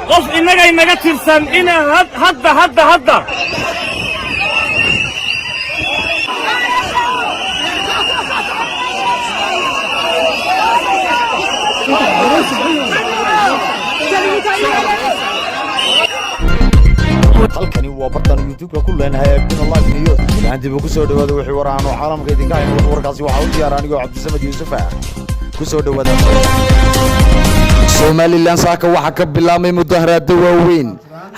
qof inaga tirsan in hadda halkani waa bartan YouTube ku leenahay Abdul Live News hadii uu ku soo dhawaado wixii waraan oo caalamka idinka hayn warkaasi waxa uu diyaar aniga Cabdisamad Yuusuf ku soo dhawaada Somaliland saaka waxa ka bilaabmay mudaharaad waaweyn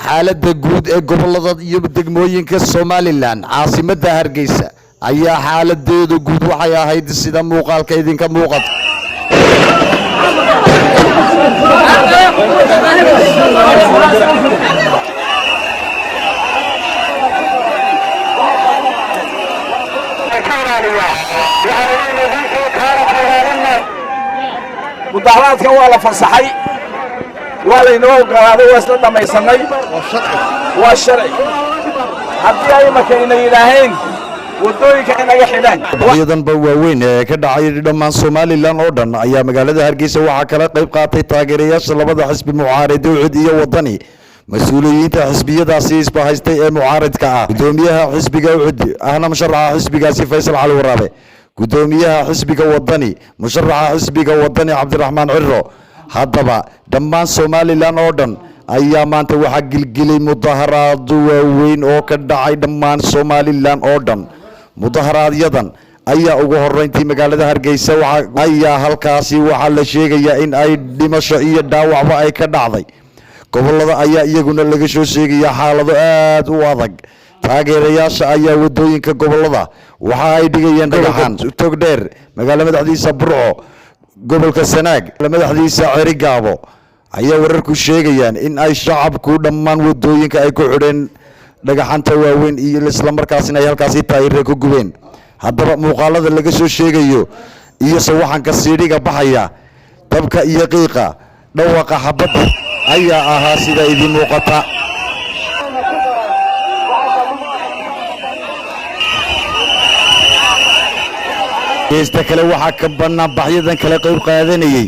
xaaladda guud ee gobolada iyo degmooyinka Somaliland caasimadda Hargeysa ayaa xaaladeedu guud waxay ahayd sida muuqaalka idinka muuqata mudaharaadka waa la fasaxay waa la inoo ogolaaday waa isla dhamaysanay waa sharci haddii ay markayna yidhaaheen wadooyinka inaga xidhaan ciidanba waaweyn ee ka dhacay dhammaan Somaliland oo dhan ayaa magaalada Hargeysa waxa kala qayb qaatay taageerayaasha labada xisbi mucaarid UCID iyo wadani mas'uuliyiinta xisbiyadaasi isbahaystay ee mucaaridka ah gudoomiyaha xisbiga UCID ahna musharaxa xisbigaasi Faysal Cali Waraabe gudoomiyaha xisbiga wadani musharaxa xisbiga wadani Cabdiraxmaan Cirro haddaba dhammaan Somaliland oo dhan ayaa maanta waxa gilgilay mudaharaad waaweyn oo ka dhacay dhammaan Somaliland oo dhan mudaharaadyaddan ayaa ugu horeyntii magaalada Hargeysa ayaa halkaasi waxa la sheegayaa in ay dhimasho iyo dhaawacba ay ka dhacday gobolada ayaa iyaguna laga soo sheegaya xaalado aad u adag taageerayaasha ayaa wadooyinka gobolada waxa ay dhigayeen dhagaxan togdheer magaalada madaxdiisa Burco gobolka Sanaag madaxdiisa Cerigaabo ayaa wararku sheegayaan in ay shacabku dhammaan wadooyinka ay ku xidheen dhagaxanta waaweyn iyo isla markaasina ay halkaasi taayirre ku gubeen haddaba muuqaalada laga soo sheegayo iyo sawaxanka siidhiga baxaya dabka iyo qiiqa dhawaqa xabadda ayaa ahaa sida idin muuqata geesta kale waxa ka bannaan baxyadan kala qayb qaadanayay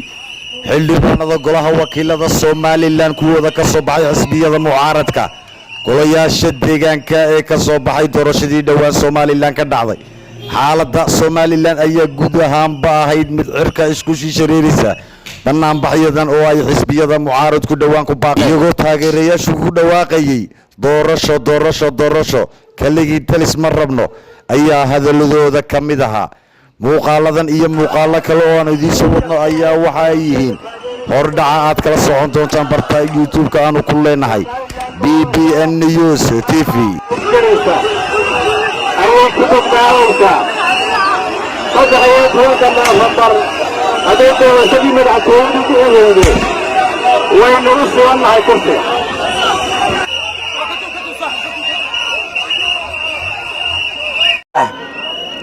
xildhibaanada golaha wakiilada Somaliland kuwooda ka soo baxay xisbiyada mucaaradka golayaasha deegaanka ee ka soo baxay doorashadii dhawaan Somaliland ka dhacday xaaladda Somaliland ayaa guud ahaanba ahayd mid cirka isku shishareeraysa bannaan baxyadan oo ay xisbiyada mucaaradku dhawaan ku baaqay iyagoo taageerayaashu ku dhawaaqayay doorasho kaligii talis ma rabno ayaa hadaladooda ka mid ahaa muuqaaladan iyo muuqaalo kale oo aan idiin soo wadno ayaa waxa ay yihiin hordhaca aad kala socon doontaan barta YouTube-ka aanu ku leenahay BBN News TV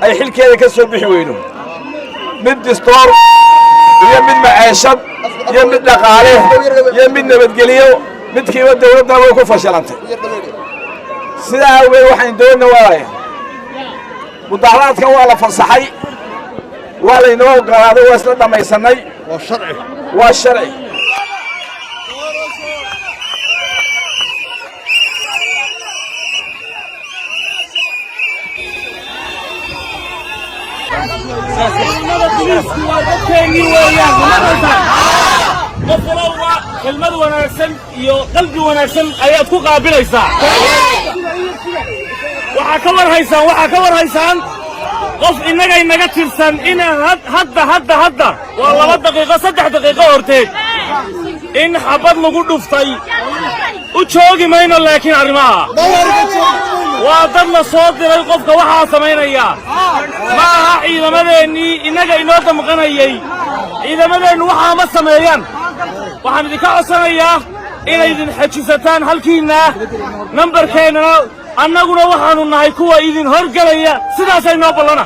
ay xilkeeda ka soo bixi weyno mid distoor iyo mid maciishad iyo mid dhaqaale iyo mid nabadgelyo midkiiba dawladda way ku fashilantay sidaa awgeed waxaan doonaa waaya mudaharaadka waa la fasaxay waa la inoo ogolaaday waa isla dhamaysanay waa sharci كلمة وناسن يو قلبي وناسن أيات كوكا بليسا وحكور هيسان قف إنك ترسن إن هدا والله دقيقة 6 دقيقة هرتين إن حبض نقول دفتي وشوقي ماينو لكن عرماها وضلنا صوت للقف كوحا سمين إياه ما إذا مدني إنك إنوك مغنيي إذا مدن وحا ما سميان waxaan idinka codsanayaa inay idin xajisataan halkiina nambarkeena annaguna waxaanu nahay kuwa idin horgalaya sidaas ay noo ballana